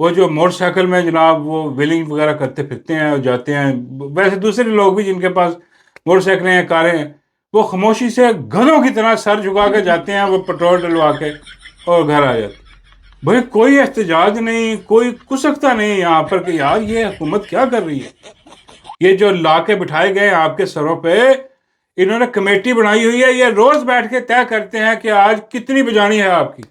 وہ جو motor cycle میں جناب وہ ویلنگ وغیرہ کرتے پھرتے ہیں اور جاتے ہیں، ویسے دوسرے لوگ بھی جن کے پاس موٹر سائیکلیں ہیں، کاریں ہیں، وہ خاموشی سے گدھوں کی طرح سر جھکا کے جاتے ہیں، وہ پیٹرول ڈلوا کے اور گھر آ جاتے ہیں۔ بھائی کوئی احتجاج نہیں، کوئی کسکتا نہیں یہاں پر کہ یار یہ حکومت کیا کر رہی ہے۔ یہ جو لا کے بٹھائے گئے ہیں آپ کے سروں پہ، انہوں نے کمیٹی بنائی ہوئی ہے، یہ روز بیٹھ کے طے کرتے ہیں کہ آج کتنی بجانی ہے آپ کی،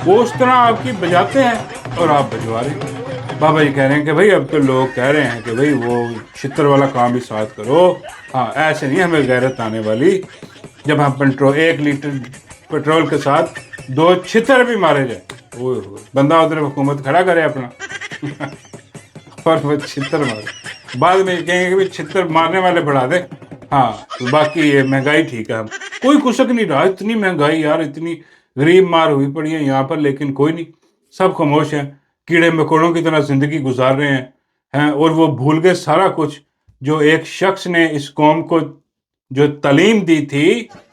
وہ اس طرح آپ کی بجاتے ہیں اور آپ بجوا رہے ہیں۔ بابا جی کہہ رہے ہیں کہ بھائی اب تو لوگ کہہ رہے ہیں کہ بھائی وہ چھتر والا کام بھی ساتھ کرو، ہاں ایسے نہیں ہمیں غیرت آنے والی جب ہم 1 لیٹر پیٹرول کے ساتھ 2 چھتر بھی مارے جائے۔ اوہ ہوئے، بندہ ادھر حکومت کھڑا کرے اپنا اور وہ چھتر مارے، بعد میں کہیں گے کہ چھتر مارنے والے بڑھا دے، ہاں باقی یہ مہنگائی ٹھیک ہے۔ ہم کوئی کسک نہیں رہا، اتنی مہنگائی یار، اتنی غریب مار ہوئی پڑی ہے یہاں پر، لیکن کوئی نہیں، سب خاموش ہیں، کیڑے مکوڑوں کی طرح زندگی گزار رہے ہیں، اور وہ بھول گئے سارا کچھ جو ایک شخص نے اس قوم کو جو تعلیم دی تھی،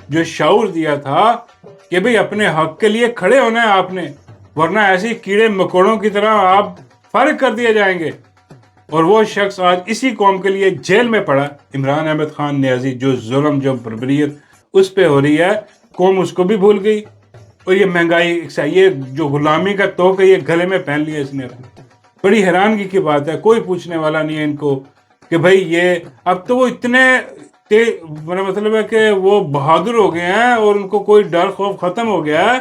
جو شعور دیا تھا کہ بھئی اپنے حق کے لیے کھڑے ہونا ہے آپ نے، ورنہ ایسی کیڑے مکوڑوں کی طرح آپ فارغ کر دیے جائیں گے۔ اور وہ شخص آج اسی قوم کے لیے جیل میں پڑا، عمران احمد خان نیازی، جو ظلم، جو بربریت اس پہ ہو رہی ہے، قوم اس کو بھی بھول گئی، اور یہ مہنگائی، یہ جو غلامی کا توق ہے یہ گلے میں پہن لیا اس نے اپنے۔ بڑی حیرانگی کی بات ہے، کوئی پوچھنے والا نہیں ہے ان کو کہ بھئی یہ اب تو وہ اتنے میرا مطلب ہے کہ وہ بہادر ہو گئے ہیں اور ان کو کوئی ڈر خوف ختم ہو گیا ہے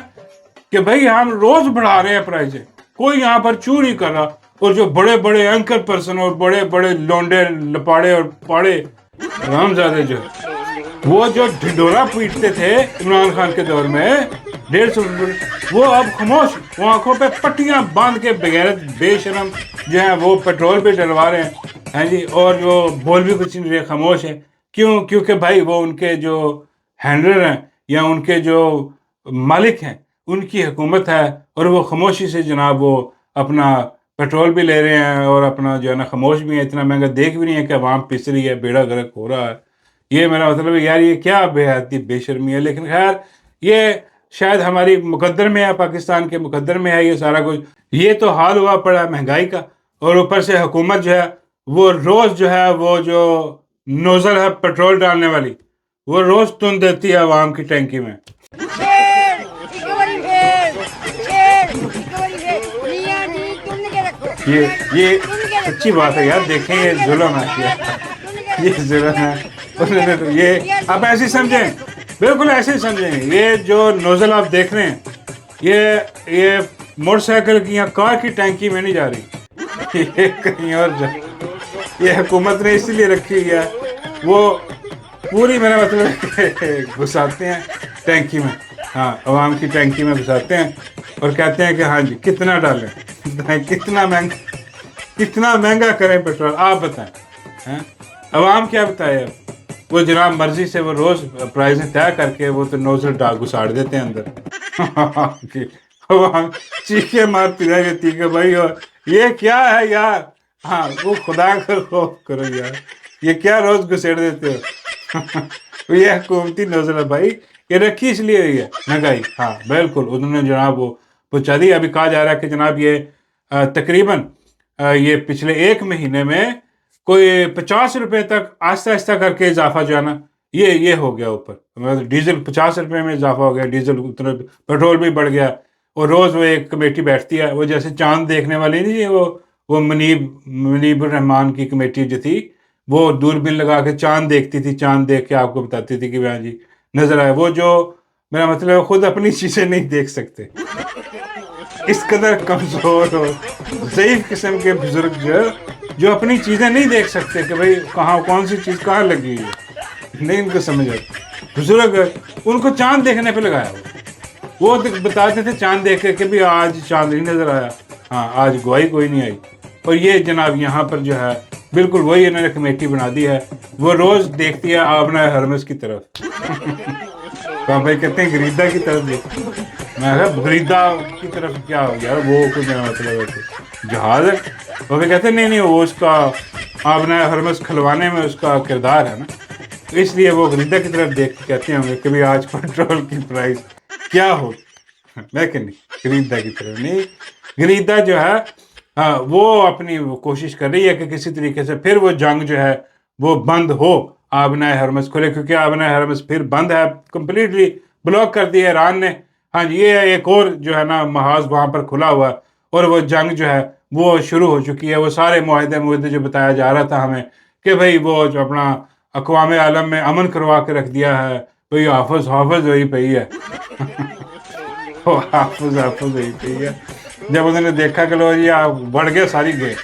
کہ بھئی ہم روز بڑھا رہے ہیں پرائزیں، کوئی یہاں پر چو نہیں کر رہا۔ اور جو بڑے بڑے اینکر پرسن اور بڑے بڑے لونڈے لپاڑے اور پاڑے رامزادے جو وہ جو ڈھنڈورا پیٹتے تھے عمران خان کے دور میں 150، وہ اب خاموش، وہ آنکھوں پہ پٹیاں باندھ کے بغیرت بے شرم جو ہیں وہ پیٹرول پہ ڈلوا رہے ہیں جی، اور جو بول بھی کچھ نہیں رہے، خاموش ہیں۔ کیوں؟ کیونکہ بھائی وہ ان کے جو ہینڈلر ہیں یا ان کے جو مالک ہیں ان کی حکومت ہے، اور وہ خاموشی سے جناب وہ اپنا پیٹرول بھی لے رہے ہیں اور اپنا جو ہے نا خاموش بھی ہے، اتنا مہنگا دیکھ بھی نہیں ہے کہ عوام پس رہی ہے، بیڑا غرق ہو رہا ہے۔ یہ میرا مطلب ہے یار یہ کیا بے حیاتی بے شرمی ہے، لیکن خیر یہ شاید ہماری مقدر میں ہے، پاکستان کے مقدر میں ہے یہ سارا کچھ۔ یہ تو حال ہوا پڑا ہے مہنگائی کا، اور اوپر سے حکومت جو ہے وہ روز جو ہے وہ جو نوزل ہے پیٹرول ڈالنے والی، وہ روز تن دیتی ہے عوام کی ٹینکی میں۔ یہ سچی بات ہے یار، دیکھیں یہ ظلم ہے، یہ ظلم ہے، یہ آپ ایسے سمجھیں، بالکل ایسے سمجھیں، یہ جو نوزل آپ دیکھ رہے ہیں یہ موٹر سائیکل کی یا کار کی ٹینکی میں نہیں جا رہی، یہ کہیں اور جا، یہ حکومت نے اسی لیے رکھی ہے، وہ پوری میرا مطلب گھساتے ہیں ٹینکی میں، ہاں عوام کی ٹینکی میں گھساتے ہیں اور کہتے ہیں کہ ہاں جی کتنا ڈالیں، کتنا مہنگا کریں پیٹرول، آپ بتائیں، عوام کیا بتائے اب؟ وہ جناب مرضی سے وہ روز پرائزیں طے کر کے وہ تو نوزل گھساڑ دیتے ہیں اندر، عوام چیخیں مارتی رہ جاتی کہ بھائی یہ کیا ہے یار، ہاں وہ خدا کا خوف کرو یار، یہ کیا روز گھسیڑ دیتے ہو، یہ حکومتی نوزل ہے بھائی، یہ رکھی اس لیے ہوئی ہے مہنگائی، ہاں بالکل انہوں نے جناب وہ پہنچا دی۔ ابھی کہا جا رہا ہے کہ جناب یہ تقریباً یہ پچھلے 1 مہینے میں کوئی 50 روپے تک آہستہ آہستہ کر کے اضافہ جو ہے نا یہ ہو گیا اوپر، ڈیزل 50 روپے میں اضافہ ہو گیا، ڈیزل اتنا، پیٹرول بھی بڑھ گیا، اور روز وہ ایک کمیٹی بیٹھتی ہے، وہ جیسے چاند دیکھنے والی نہیں، وہ منیب الرحمان کی کمیٹی جو تھی، وہ دوربین لگا کے چاند دیکھتی تھی، چاند دیکھ کے آپ کو بتاتی تھی کہ ہاں جی نظر آئے، وہ جو میرا مطلب خود اپنی چیزیں نہیں دیکھ سکتے، اس قدر کمزور اور ضعیف قسم کے بزرگ جو اپنی چیزیں نہیں دیکھ سکتے کہ بھئی کہاں کون سی چیز کہاں لگی ہوئی ہے، نہیں ان کو سمجھ آتی، بزرگ ان کو چاند دیکھنے پہ لگایا وہ بتاتے تھے چاند دیکھ کے کہ بھی آج چاند نہیں نظر آیا، ہاں آج گواہی کوئی نہیں آئی، اور یہ جناب یہاں پر جو ہے بالکل وہی انہوں نے کمیٹی بنا دی ہے، وہ روز دیکھتی ہے آبنہ ہرمز کی طرف، بھائی کہتے ہیں گریدہ کی طرف دیکھتی، میں کہا گریدہ کی طرف کیا ہو یار، وہ کوئی میرا مطلب ہے جہاز ہے، وہ بھی کہتے ہیں نہیں وہ اس کا آبنہ ہرمز کھلوانے میں اس کا کردار ہے نا، اس لیے وہ گریدہ کی طرف دیکھ کے کہتے ہوں گے کہ بھی آج پیٹرول کی پرائز کیا ہو، لیکن نہیں گریدہ کی طرف نہیں، گریدا جو ہے وہ اپنی کوشش کر رہی ہے کہ کسی طریقے سے پھر وہ جنگ جو ہے وہ بند ہو، آبنائے ہرمز کھلے، کیونکہ آبنائے ہرمز پھر بند ہے، کمپلیٹلی بلاک کر دیا ایران نے. ہاں جی، یہ ایک اور جو ہے نا محاذ وہاں پر کھلا ہوا ہے، اور وہ جنگ جو ہے وہ شروع ہو چکی ہے. وہ سارے معاہدے جو بتایا جا رہا تھا ہمیں کہ بھئی وہ جو اپنا اقوام عالم میں امن کروا کے رکھ دیا ہے، بھئی حافظ وہی پئی ہے. وہ حافظ وہی پئی ہے. جب انہوں نے دیکھا کہ لو جی آپ بڑھ گئے، ساری گئے،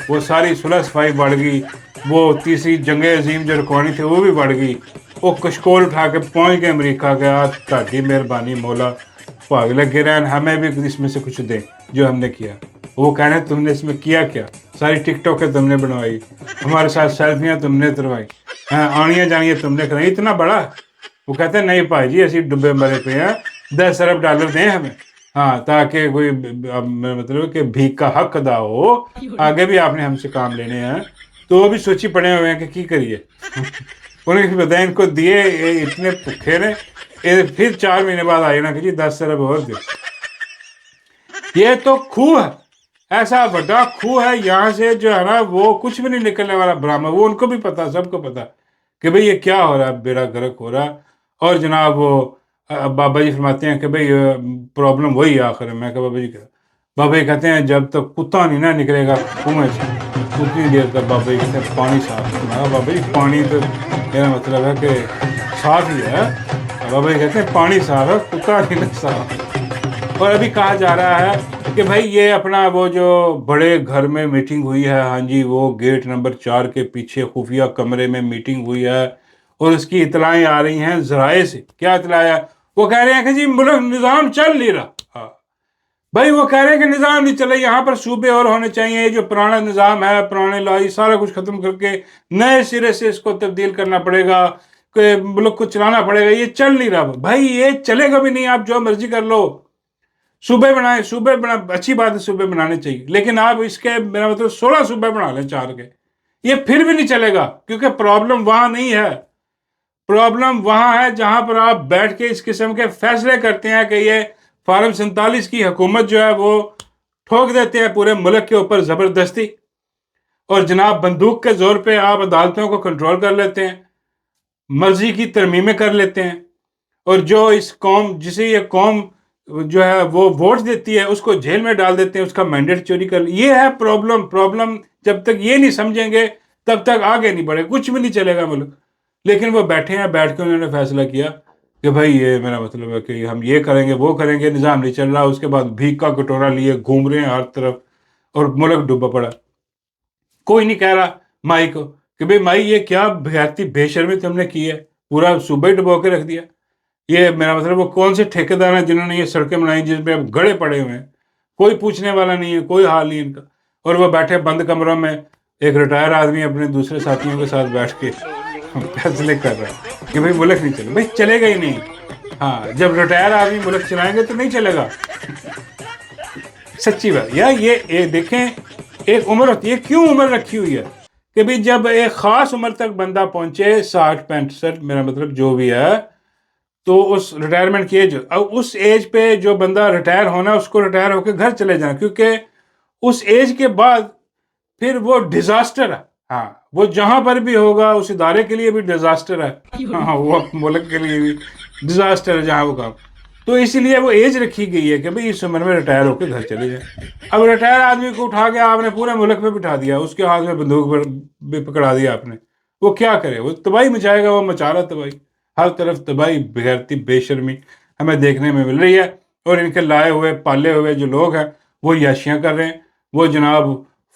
وہ ساری صلح صفائی بڑھ گئی، وہ تیسری جنگ عظیم جو رکوانی تھی وہ بھی بڑھ گئی. وہ کشکول اٹھا کے پہنچ گئے امریکہ گیا، تہاڈی مہربانی مولا، بھاگ لگے رہن، ہمیں بھی اس میں سے کچھ دیں جو ہم نے کیا. وہ کہہ رہے ہیں تم نے اس میں کیا کیا؟ ساری ٹک ٹاکیں تم نے بنوائی، ہمارے ساتھ سیلفیاں تم نے اتروائی، آنیاں جانیاں تم نے کرائی، اتنا بڑا. وہ کہتے ہیں نہیں بھائی جی اسی ڈبے مرے پہ ہیں، $10 ارب دیں ہمیں، ہاں تاکہ کوئی مطلب کہ بھیک کا حق ادا ہو، آگے بھی آپ نے ہم سے کام لینے ہیں. تو وہ بھی سوچی پڑے ہوئے ہیں کہ کی کریے. انہیں بتایا ان کو دیے، یہ اتنے بھوکے نے، پھر 4 مہینے بعد آئے نا کہ جی 10 ارب اور دے. یہ تو کھوہ ہے، ایسا بڑا کھوہ ہے، یہاں سے جو ہے نا وہ کچھ بھی نہیں نکلنے والا برہما. وہ ان کو بھی پتا، سب کو پتا کہ بھئی یہ کیا ہو رہا ہے، بیڑا گرک ہو رہا ہے. اور جناب وہ بابا جی فرماتے ہیں کہ بھئی پرابلم وہی ہے آخر میں. کہ بابا جی کیا؟ بابا جی کہتے ہیں جب تک کتا نہیں نہ نکلے گا کنویں سے اتنی دیر تک بابا جی کہتے ہیں پانی صاف کرنا. بابا جی پانی تو میرا مطلب ہے کہ صاف ہی ہے. بابا جی کہتے ہیں پانی صاف ہے، کتا نہیں نا صاف. اور ابھی کہا جا رہا ہے کہ بھائی یہ اپنا وہ جو بڑے گھر میں میٹنگ ہوئی ہے، ہاں جی وہ گیٹ نمبر 4 کے پیچھے خفیہ کمرے میں میٹنگ ہوئی ہے، اور اس کی اطلاعیں آ رہی ہیں ذرائع سے. کیا اطلاع ہے؟ وہ کہہ رہے ہیں کہ جی ملک نظام چل نہیں رہا. ہاں بھائی وہ کہہ رہے ہیں کہ نظام نہیں چلے، یہاں پر صوبے اور ہونے چاہیے. جو پرانا نظام ہے، پرانے لائی سارا کچھ ختم کر کے نئے سرے سے اس کو تبدیل کرنا پڑے گا، کہ ملک کو چلانا پڑے گا. یہ چل نہیں رہا بھائی، یہ چلے گا بھی نہیں. آپ جو مرضی کر لو، صوبے بنائیں، صوبے اچھی بات ہے، صوبے بنانے چاہیے، لیکن آپ اس کے میرا مطلب 16 صوبے بنا لیں 4 کے، یہ پھر بھی نہیں چلے گا. کیونکہ پرابلم وہاں نہیں ہے، پرابلم وہاں ہے جہاں پر آپ بیٹھ کے اس قسم کے فیصلے کرتے ہیں کہ یہ فارم 47 کی حکومت جو ہے وہ ٹھوک دیتے ہیں پورے ملک کے اوپر زبردستی، اور جناب بندوق کے زور پہ آپ عدالتوں کو کنٹرول کر لیتے ہیں، مرضی کی ترمیمیں کر لیتے ہیں. اور جو اس قوم، جسے یہ قوم جو ہے وہ ووٹ دیتی ہے، اس کو جیل میں ڈال دیتے ہیں، اس کا مینڈیٹ چوری کر. یہ ہے پرابلم. جب تک یہ نہیں سمجھیں گے تب تک آگے نہیں بڑھے، کچھ بھی نہیں چلے گا ملک. لیکن وہ بیٹھے ہیں، بیٹھ کے انہوں نے فیصلہ کیا کہ بھائی یہ میرا مطلب ہے کہ ہم یہ کریں گے، وہ کریں گے، نظام نہیں چل رہا. اس کے بعد بھیک کا کٹورا لیے گھوم رہے ہیں ہر طرف، اور ملک ڈوبا پڑا. کوئی نہیں کہہ رہا مائی کو کہ بھئی مائی یہ کیا بغیرتی بے شرمی تم نے کی ہے، پورا صوبہ ہی ڈبو کے رکھ دیا. یہ میرا مطلب وہ کون سے ٹھیکیدار ہیں جنہوں نے یہ سڑکیں بنائی جس پہ اب گڑے پڑے ہوئے ہیں، کوئی پوچھنے والا نہیں ہے، کوئی حال نہیں ان کا. اور وہ بیٹھے بند کمروں میں، ایک ریٹائر آدمی اپنے دوسرے ساتھیوں کے ساتھ بیٹھ کے فیصلے کر رہا ہے کہ بھئی ملک نہیں چلے. بھئی چلے گا ہی نہیں. ہاں جب ریٹائر آدمی ملک چلائیں گے تو نہیں چلے گا. سچی بات یار، یہ دیکھیں ایک عمر ہوتی ہے. کیوں عمر رکھی ہوئی ہے؟ کہ بھئی جب ایک خاص عمر تک بندہ پہنچے، 60-65 میرا مطلب جو بھی ہے، تو اس ریٹائرمنٹ کی ایج، اس ایج پہ جو بندہ ریٹائر ہونا، اس کو ریٹائر ہو کے گھر چلے جانا. کیونکہ اس ایج کے بعد پھر وہ ڈیزاسٹر ہے. ہاں وہ جہاں پر بھی ہوگا اس ادارے کے لیے بھی ڈیزاسٹر ہے، ہاں وہ ملک کے لیے بھی ڈیزاسٹر ہے جہاں وہ کام. تو اسی لیے وہ ایج رکھی گئی ہے کہ بھئی اس عمر میں ریٹائر ہو کے گھر چلے جائیں. اب ریٹائر آدمی کو اٹھا کے آپ نے پورے ملک میں بٹھا دیا، اس کے ہاتھ میں بندوق بھی پکڑا دیا آپ نے. وہ کیا کرے؟ وہ تباہی مچائے گا. وہ مچا رہا تباہی، ہر طرف تباہی، بغیرتی، بے شرمی ہمیں دیکھنے میں مل رہی ہے. اور ان کے لائے ہوئے پالے ہوئے جو لوگ ہیں وہ یاشیاں کر رہے ہیں. وہ جناب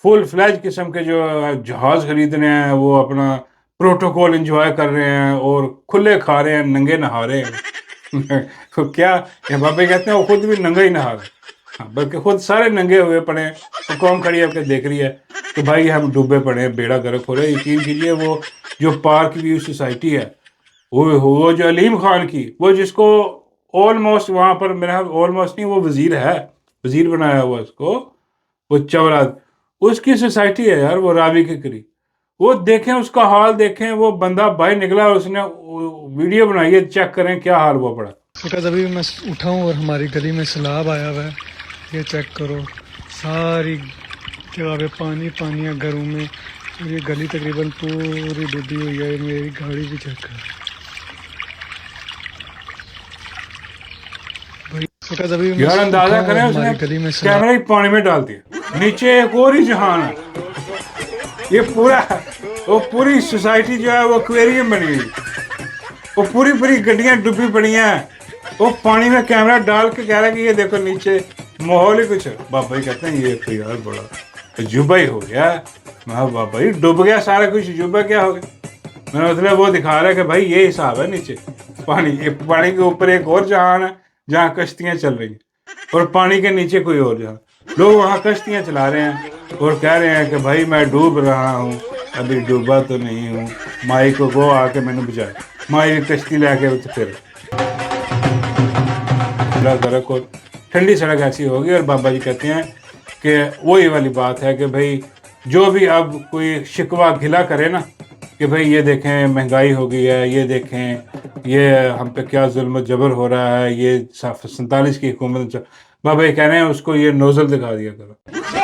فل فلیج قسم کے جو جہاز خرید رہے ہیں، وہ اپنا پروٹوکول انجوائے کر رہے ہیں، اور کھلے کھا رہے ہیں، ننگے نہا رہے ہیں. تو کیا یہ بابے کہتے ہیں وہ خود بھی ننگا ہی نہا رہے، بلکہ خود سارے ننگے ہوئے پڑے ہیں. وہ قوم کھڑی ہو کے دیکھ رہی ہے کہ بھائی ہم ڈوبے پڑے ہیں، بیڑا گرک ہو رہا ہے. یقین کیجئے وہ جو پارک ویو سوسائٹی ہے، وہ جو علیم خان کی، وہ جس کو آلموسٹ وہاں پر میرا آلموسٹ نہیں، وہ وزیر ہے، وزیر بنایا ہوا اس کو، وہ چوراد، اس کی سوسائٹی ہے یار، وہ راوی کے قریب. وہ دیکھیں اس کا حال دیکھیں. وہ بندہ باہر نکلا اور اس نے ویڈیو بنائی ہے، چیک کریں کیا حال ہوا پڑا. ابھی میں اٹھا ہوں اور ہماری گلی میں سیلاب آیا ہوا ہے، یہ چیک کرو. ساری جگہ پہ پانی پانی ہے گھروں میں، اور یہ گلی تقریباً پوری ڈوبی ہوئی ہے. میری گاڑی بھی چیک کر بھائی فوٹو ابھی میں یار اندازہ کریں اس نے ہماری گلی میں کیمرہ ہی پانی میں ڈال دیا، نیچے ایک اور ہی جہان ہے. یہ وہ پوری سوسائٹی جو ہے وہ ایکویریم بنی ہوئی، وہ پوری گڈیاں ڈوبی پڑی ہیں. وہ پانی میں کیمرہ ڈال کے کہہ رہا ہے کہ یہ دیکھو نیچے ماحول ہی کچھ. بابا جی کہتے ہیں یہ تو یار بڑا عجوبہ ہی ہو گیا. میں بابا جی ڈوب گیا سارا کچھ، عجوبہ کیا ہو گیا؟ میں نے مطلب وہ دکھا رہا ہے کہ بھائی یہ حساب ہے نیچے پانی کے اوپر ایک اور جہان ہے جہاں کشتیاں چل رہی ہیں، اور پانی کے نیچے کوئی اور جہاں. لوگ وہاں کشتیاں چلا رہے ہیں اور کہہ رہے ہیں کہ بھائی میں ڈوب رہا ہوں، ابھی ڈوبا تو نہیں ہوں، مائی کو گو آ کے میں نے بچایا. مائی کشتی لے کے پھر سڑک اور ٹھنڈی سڑک ایسی ہوگی. اور بابا جی کہتے ہیں کہ وہی والی بات ہے کہ بھائی جو بھی اب کوئی شکوہ گھلا کرے نا کہ بھائی یہ دیکھیں مہنگائی ہو گئی ہے، یہ دیکھیں یہ ہم پہ کیا ظلم و جبر ہو رہا ہے، یہ 47 کی حکومت، بابا جی کہہ رہے ہیں اس کو یہ نوزل دکھا دیا کرو.